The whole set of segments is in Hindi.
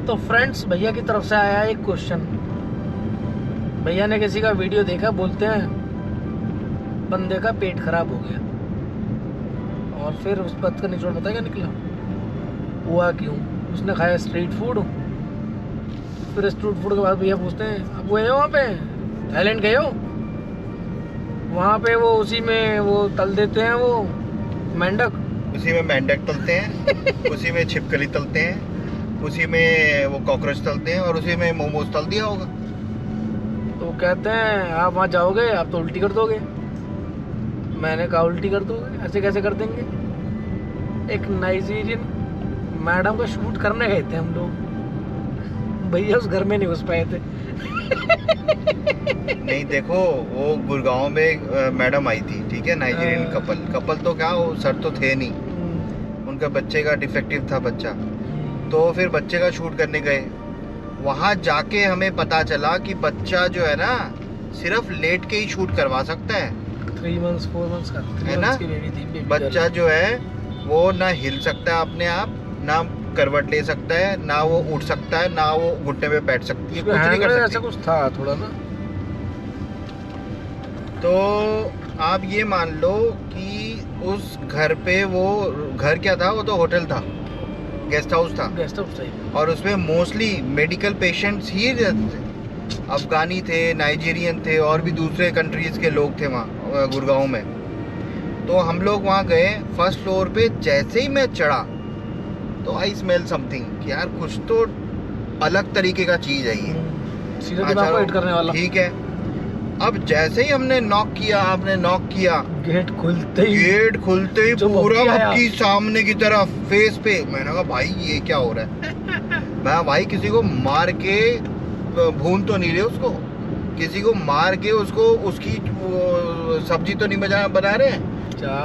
तो फ्रेंड्स, भैया की तरफ से आया एक क्वेश्चन। भैया ने किसी का वीडियो देखा, बोलते हैं बंदे का पेट खराब हो गया, और फिर उस बात का निचोड़ पता है क्या निकला? हुआ क्यों? उसने खाया स्ट्रीट फूड। फिर स्ट्रीट फूड के बाद भैया पूछते हैं, अब गए हो वहाँ पे, थाईलैंड गए हो? वहाँ पे वो उसी में वो तल देते हैं, वो मेंढक, उसी में मेंढक तलते हैं उसी में छिपकली तलते हैं, उसी में वो कॉकरोच तलते हैं, और उसी में मोमोज तल दिया होगा। तो कहते हैं आप वहाँ जाओगे आप तो उल्टी कर दोगे। मैंने कहा उल्टी कर दोगे, ऐसे कैसे कर देंगे? एक नाइजीरियन मैडम का शूट करने गए थे हम लोग, भैया उस घर में नहीं घुस पाए थे। नहीं देखो, वो गुड़गांव में एक मैडम आई थी, ठीक है, नाइजीरियन कपल तो क्या, वो सर तो थे नहीं, उनका बच्चे का डिफेक्टिव था बच्चा, तो फिर बच्चे का शूट करने गए। वहाँ जाके हमें पता चला कि बच्चा जो है ना सिर्फ लेट के ही शूट करवा सकता है। 3 months 4 months का है ना? बच्चा जो है वो ना हिल सकता है अपने आप, ना करवट ले सकता है, ना वो उठ सकता है, ना वो घुटने पे बैठ सकती है, कुछ नहीं कर सकती। ऐसा कुछ था थोड़ा ना। तो आप ये मान लो कि उस घर पे, वो घर क्या था, वो तो होटल था, गेस्ट हाउस था, गेस्ट हाउस टाइप, और उसमें मोस्टली मेडिकल पेशेंट्स ही रहते थे। अफगानी थे, नाइजीरियन थे, और भी दूसरे कंट्रीज के लोग थे वहाँ गुड़गांव में। तो हम लोग वहाँ गए, फर्स्ट फ्लोर पे जैसे ही मैं चढ़ा तो आई स्मेल समथिंग कि यार कुछ तो अलग तरीके का चीज़ है ये। सीधा दिमाग को हिट करने वाला। ठीक है, अब जैसे ही हमने नॉक किया, आपने नॉक किया, गेट खुलते ही पूरा भक्की सामने की तरफ फेस पे। मैंने कहा भाई ये क्या हो रहा है? मैं भाई किसी को मार के भून तो नहीं रहे उसको, किसी को मार के उसको उसकी सब्जी तो नहीं बना रहे हैं।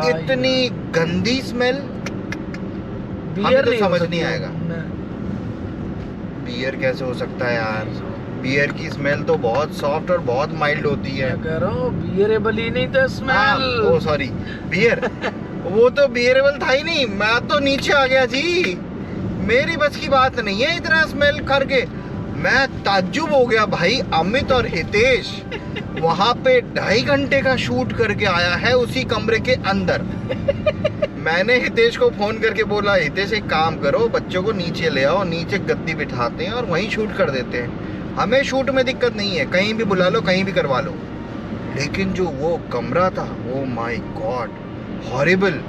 इतनी गंदी स्मेल, हमें तो समझ नहीं आएगा बियर कैसे हो सकता है यार। बियर की स्मेल तो बहुत सॉफ्ट और बहुत माइल्ड होती है। कह रहा हूँ बियरेबल ही नहीं था स्मेल। ओ सॉरी, बियर वो तो बियरेबल था ही नहीं। मैं तो नीचे आ गया जी, मेरी बस की बात नहीं है इतना स्मेल करके। मैं ताज्जुब हो गया भाई। अमित और हितेश वहां पे 2.5 घंटे का शूट करके आया है उसी कमरे के अंदर। मैंने हितेश को फोन करके बोला, हितेश एक काम करो, बच्चों को नीचे ले आओ, नीचे गद्दी बिठाते हैं और वहीं शूट कर देते हैं। हमें शूट में दिक्कत नहीं है, कहीं भी बुला लो, कहीं भी करवा लो। लेकिन जो वो कमरा था, oh my God, horrible.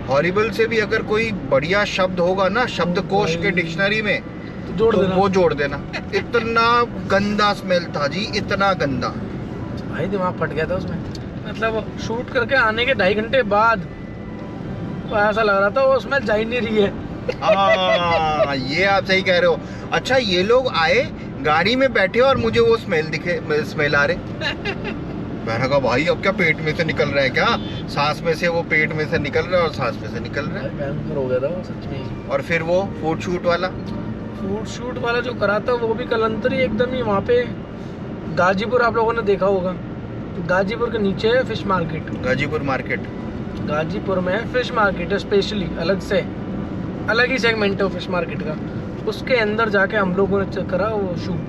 Horrible से भी अगर कोई बढ़िया शब्द होगा ना शब्दकोश के डिक्शनरी में तो वो जोड़ देना। इतना गंदा स्मेल था जी, इतना गंदा। भाई दिमाग फट गया था उसमें। मतलब शूट करके आने के 2.5 घंटे बाद ऐसा लग रहा था वो स्मेल जा ही नहीं रही है। ये आप सही कह रहे हो। अच्छा, ये लोग आए, गाड़ी में बैठे और मुझे वो स्मेल आ रहे। मैंने कहा भाई अब क्या पेट में से निकल रहा है क्या? सांस में से वो पेट में से निकल रहा है और सांस में से निकल रहा है। भयंकर हो गया था वो सच में। और फिर वो फूड शूट वाला जो करा था वो भी कलंतरी एकदम ही। वहाँ पे गाजीपुर आप लोगों ने देखा होगा, गाजीपुर के नीचे है फिश मार्केट। गाजीपुर में फिश मार्केट है, स्पेशली अलग ही सेगमेंट है फिश मार्केट का। उसके अंदर जाके हम लोगों ने करा वो शूट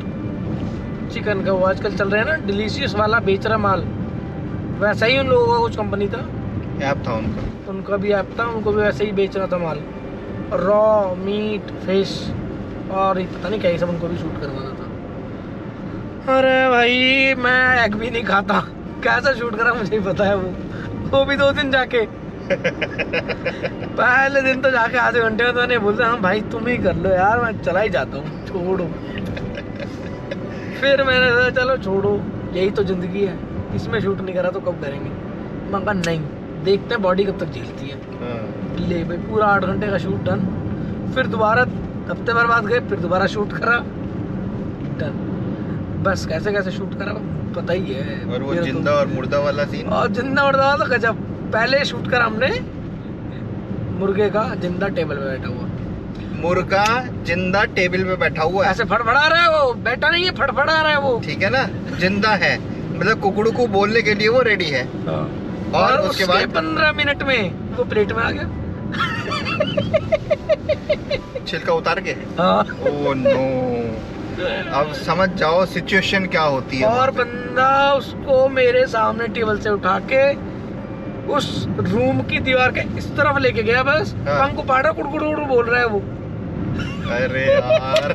चिकन का। वो आजकल चल रहा है ना डिलीशियस वाला, बेच रहा माल, वैसा ही उन लोगों का कुछ कंपनी था, ऐप था उनका भी ऐप था, उनको भी वैसे ही बेच रहा था माल, रॉ मीट फिश और पता नहीं क्या सब उनको भी शूट करवाना था। अरे भाई मैं एग भी नहीं खाता, कैसा शूट करा मुझे ही पता है। वो भी 2 दिन जाके पहले दिन तो जाके आधे घंटे में तो मैंने बोलते हाँ भाई तुम ही कर लो यार, मैं चला ही जाता हूँ, छोड़ो। फिर मैंने सोचा चलो छोड़ो, यही तो जिंदगी है, इसमें शूट नहीं करा तो कब करेंगे। मैं कहा नहीं, देखते हैं बॉडी कब तक झेलती है। ले भाई पूरा 8 घंटे का शूट डन। फिर दोबारा हफ्ते भर बाद गए, फिर दोबारा शूट करा, डन। बस कैसे कैसे शूट करा पता ही है। और वो जिंदा और मुर्दा वाला सीन, और जिंदा मुर्दा वाला तो गजब। पहले शूट करा हमने मुर्गे का जिंदा टेबल पे बैठा हुआ, मुर्गा जिंदा टेबल पे बैठा हुआ है, ऐसे फड़फड़ा रहा है वो, बैठा नहीं है, फड़फड़ा रहा है वो, ठीक है ना, जिंदा है, मतलब कुकड़ू को बोलने के लिए वो रेडी है। और उसके बाद 15 मिनट में वो प्लेट में आ गया। छिलका उतार के। हाँ। ओह नो, अब समझ जाओ सिचुएशन क्या होती है। और बंदा उसको मेरे सामने टेबल से उठा के उस रूम की दीवार के इस तरफ लेके गया, बस हाँ। पंख पाड़ा कुड़कुड़ बोल रहा है वो। अरे यार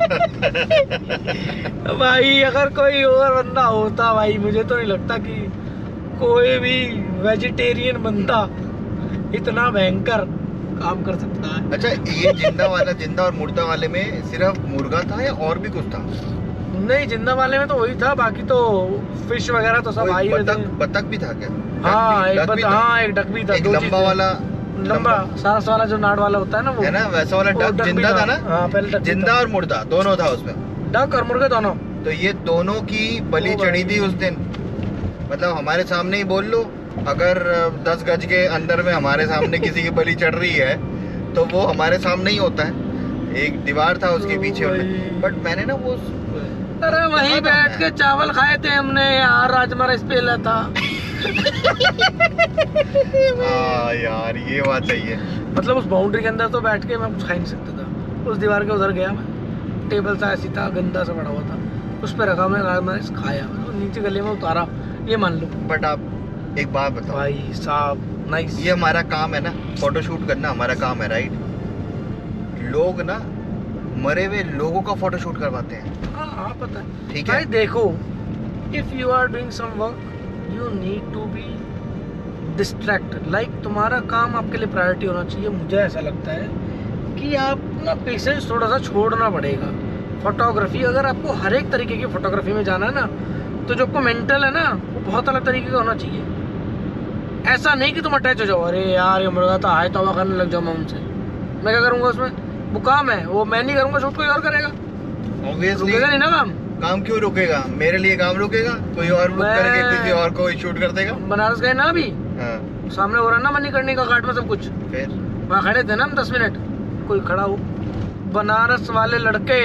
भाई अगर कोई और बंदा होता भाई, मुझे तो नहीं लगता कि कोई भी वेजिटेरियन बंदा इतना भयंकर काम कर सकता है। अच्छा, ये जिंदा और मुर्दा वाले में सिर्फ मुर्गा था या और भी कुछ था? नहीं, जिंदा वाले में तो वही था, बाकी तो फिश वगैरह तो सब आई रहते हैं। बतख भी था क्या? हाँ एक डक भी था? हाँ एक डक भी था। एक दो लंबा चीजें। वाला, लंबा सारस वाला जो नाड़ वाला होता है ना वो है ना, वैसा वाला वो डक डक भी जिंदा था ना? हाँ पहले डक भी जिंदा था। और मुर्दा दोनों था उसमें। डक और मुर्गे दोनों। तो ये दोनों की बलि ओ भाई। चढ़ी थी उस दिन। मतलब हमारे सामने ही बोल लो, अगर 10 गज के अंदर में हमारे सामने किसी की बलि चढ़ रही है तो वो हमारे सामने ही होता है। एक दीवार था उसके ओ पीछे, भाई। बट मैंने ना वो अरे वहीं बैठ के चावल खाए थे हमने यार, राजमा राइस पेला था। यार ये बात सही है। मतलब उस बाउंड्री के अंदर तो बैठ के मैं कुछ खा ही नहीं सकता था। उस दीवार के उधर गया मैं, टेबल सा ऐसी था, गंदा सा पड़ा हुआ था, उस पर रखा, मैं राजमा राइस खाया, नीचे गले में उतारा, ये मान लो। बट आप एक बात बताओ भाई साहब नाइस। ये हमारा काम है ना, फोटोशूट करना हमारा काम है, राइट? लोग ना मरे हुए लोगों का फोटोशूट करवाते हैं। हाँ हाँ पता है। ठीक भाई है, देखो, if you are doing some work you need to be distracted. Like तुम्हारा काम आपके लिए प्रायोरिटी होना चाहिए। मुझे ऐसा लगता है कि आप ना पेशेंस थोड़ा सा छोड़ना पड़ेगा। फोटोग्राफी, अगर आपको हर एक तरीके की फोटोग्राफी में जाना है ना, तो जो आपको मेंटल है ना वो बहुत अलग तरीके का होना चाहिए। ऐसा नहीं कि तुम अटैच हो जाओ, अरे यार ये मुर्गा तो आए तौबा करने लग जाओ मैं उनसे, मैं क्या करूँगा उसमें? वो काम है, वो मैं नहीं करूँगा, शूट कोई और करेगा। ऑब्वियसली रुकेगा नहीं ना काम। काम क्यों रुकेगा? मेरे लिए काम रुकेगा? कोई और बुक मैं- करके किसी और को शूट कर देगा। बनारस गए ना अभी, हाँ, सामने हो रहा ना मणिकर्णिका घाट में सब कुछ, फिर वहाँ खड़े थे ना हम 10 मिनट, कोई खड़ा हो, बनारस वाले लड़के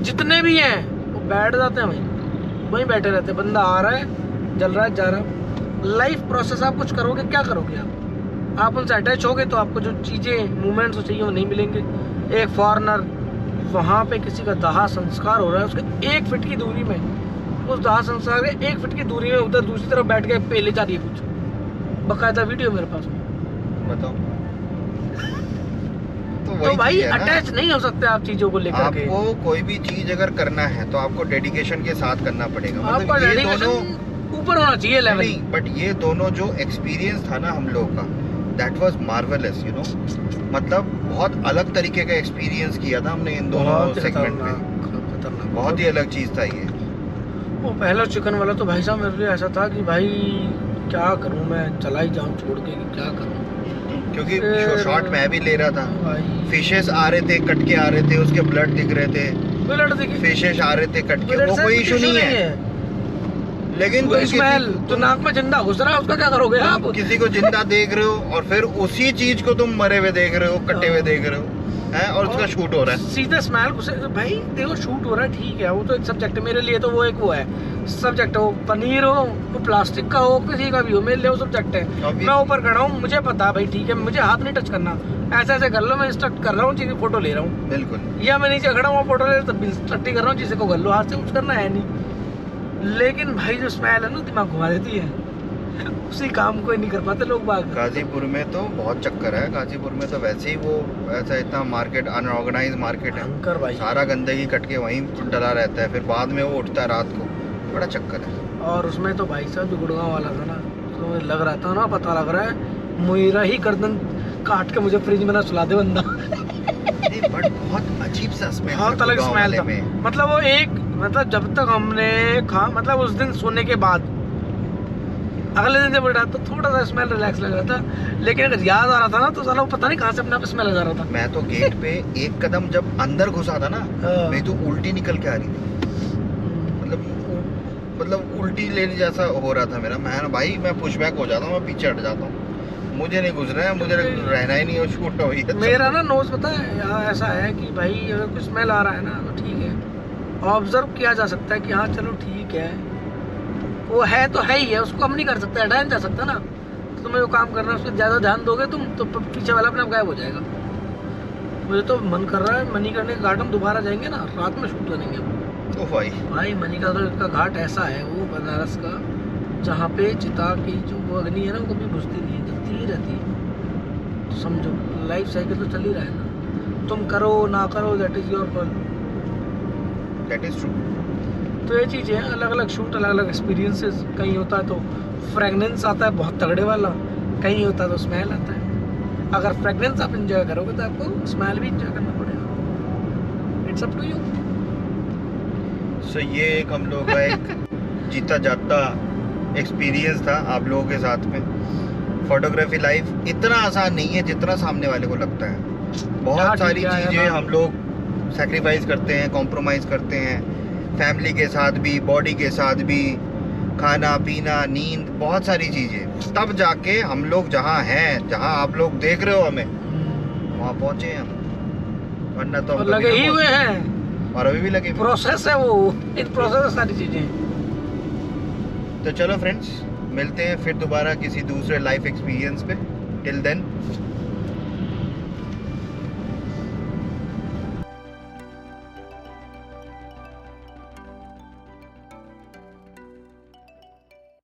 जितने भी हैं वो बैठ जाते हैं वहीं बैठे रहते हैं। बंदा आ रहा है, जल रहा है, जा रहा है। लाइफ प्रोसेस आप कुछ करोगे, क्या करोगे आप उनसे अटैच होगे तो आपको जो चीज़ें मूवमेंट्स चाहिए वो नहीं मिलेंगे। एक फॉरेनर वहाँ पे किसी का दाह संस्कार हो रहा है, उसके 1 फीट की दूरी में, उस दाह संस्कार के 1 फीट की दूरी में उधर दूसरी तरफ बैठ के पेले जा रही है कुछ, बकायदा वीडियो मेरे पास में। बताओ। तो वही भाई चीज़ है ना। अटैच नहीं हो सकते आप चीजों को लेकर के। आपको कोई भी चीज अगर करना है तो आपको डेडिकेशन के साथ करना पड़ेगा। आपका मतलब ये डेडिकेशन दोनों ऊपर होना चाहिए लेवल। नहीं, बट ये दोनों जो एक्सपीरियंस था ना हम लोग का, that was marvellous, you know. मतलब बहुत अलग तरीके का एक्सपीरियंस किया था हमने इन दोनों सेगमेंट में। खतरनाक बहुत ही अलग चीज था ये। वो पहला चिकन वाला तो भाई साहब मेरे लिए ऐसा था कि भाई क्या करूं, मैं चला ही जाऊं छोड़ के कि क्या करूं। क्योंकि फिर- शॉट मैं भी ले रहा था, भाई फिशेस आ रहे थे, कट के आ रहे थे, उसके ब्लड दिख रहे थे, ब्लड देखिए, फिशेस आ रहे थे कट के, ब्लड वो से कोई कुछ इशू नहीं है। लेकिन वो स्मेल तो नाक में जिंदा घुस रहा है, उसका क्या करोगे आप? किसी को जिंदा देख रहे हो और फिर उसी चीज को तुम मरे हुए देख रहे हो, कटे हुए देख रहे हो, हैं, और उसका शूट हो रहा है। सीधा स्मेल घुसे। भाई देखो शूट हो रहा है ठीक है, वो तो एक सब्जेक्ट है मेरे लिए, तो वो एक वो है सब्जेक्ट, हो पनीर हो, वो प्लास्टिक का हो, किसी का भी हो, मेरे लिए वो सब्जेक्ट है। Obvious. मैं ऊपर खड़ा हूँ, मुझे पता है भाई ठीक है, मुझे हाथ नहीं टच करना, ऐसे ऐसे कर लो, मैं इंस्ट्रक्ट कर रहा हूँ, चीज़ें फोटो ले रहा हूँ, बिल्कुल। या मैं नीचे खड़ा हूँ फोटो ले रहा हूँ, तब भी इंस्ट्रक्ट ही कर रहा हूँ, जिसे को कर लो, हाथ से कुछ करना है नहीं। लेकिन भाई जो स्मेल है ना दिमाग घुमा देती है, उसी काम को ही नहीं कर पाते लोग बाग। गाजीपुर में तो बहुत चक्कर है। गाजीपुर में तो वैसे ही वो ऐसा इतना मार्केट, अनऑर्गेनाइज मार्केट है, भयंकर भाई। सारा गंदगी कट के वहीं डला रहता है, फिर बाद में वो उठता है रात को, बड़ा चक्कर है। और उसमें तो भाई साहब जो गुड़गांव वाला था ना, तो मुझे लग रहा था ना, पता लग रहा है मेरा ही गर्दन काट के मुझे फ्रिज में ना सुला दे बंदा। बट बहुत अजीब सा स्मेल बहुत अलग स्मेल था। मतलब वो एक, मतलब जब तक हमने मतलब उस दिन सोने के बाद अगले दिन जब उठा तो थोड़ा सा स्मेल रिलैक्स लग रहा था, लेकिन अगर याद आ रहा था ना तो साला वो पता नहीं कहाँ से अपने आप स्मेल आ रहा था। मैं तो गेट पे एक कदम जब अंदर घुसा था ना, हाँ। मैं तो उल्टी निकल के आ रही थी, मतलब उल्टी लेने जैसा हो रहा था मेरा। मैं भाई मैं पुशबैक हो जाता हूँ, मैं पीछे हट जाता हूँ, मुझे नहीं गुजरा है, मुझे रहना ही नहीं है, शूट हो गई है। मेरा ना नोज पता है यहाँ ऐसा है कि भाई अगर कुछ स्मेल आ रहा है ना तो ठीक है, ऑब्जर्व किया जा सकता है कि हाँ चलो ठीक है, वो है तो है ही है, उसको हम नहीं कर सकते, हटाया नहीं जा सकता ना। तो तुम्हें जो काम करना है उस पर ज़्यादा ध्यान दोगे तुम तो पीछे वाला अपने आप गायब हो जाएगा। मुझे तो मन कर रहा है मणिकर्णिका घाट हम दोबारा जाएंगे ना, रात में शूट करेंगे। ओ भाई भाई मणिकर्णिका घाट ऐसा है वो बनारस का, जहाँ पे चिता की जो वो अग्नि है ना वो कभी बुझती नहीं है, जलती ही रहती है। तो समझो लाइफ साइकिल तो चल ही रहा है ना, तुम करो ना करो that is your call. That is true. तो ये चीज़ें हैं, अलग अलग शूट, अलग अलग एक्सपीरियंसेस। कहीं होता है तो फ्रेगनेंस आता है बहुत तगड़े वाला, कहीं होता है तो स्मेल आता है। अगर फ्रेगनेंस आप इंजॉय करोगे तो आपको स्मेल भी इंजॉय करना पड़ेगा। It's up to you. So ये एक हम लोग का एक जीता जाता एक्सपीरियंस था आप लोगों के साथ में। फोटोग्राफी लाइफ इतना आसान नहीं है जितना सामने वाले को लगता है। बहुत सारी चीज़ें हम लोग सेक्रीफाइस करते हैं, कॉम्प्रोमाइज़ करते हैं, फैमिली के साथ भी, बॉडी के साथ भी, खाना पीना, नींद, बहुत सारी चीज़ें। तब जाके हम लोग जहाँ हैं, जहाँ आप लोग देख रहे हो हमें, वहाँ पहुँचे हैं हम। वरना तो हम लगे ही हुए हैं, और अभी भी लगे हुए। प्रोसेस है वो, इन प्रोसेस है सारी चीज़ें। तो चलो फ्रेंड्स, मिलते हैं फिर दोबारा किसी दूसरे लाइफ एक्सपीरियंस पे। Till then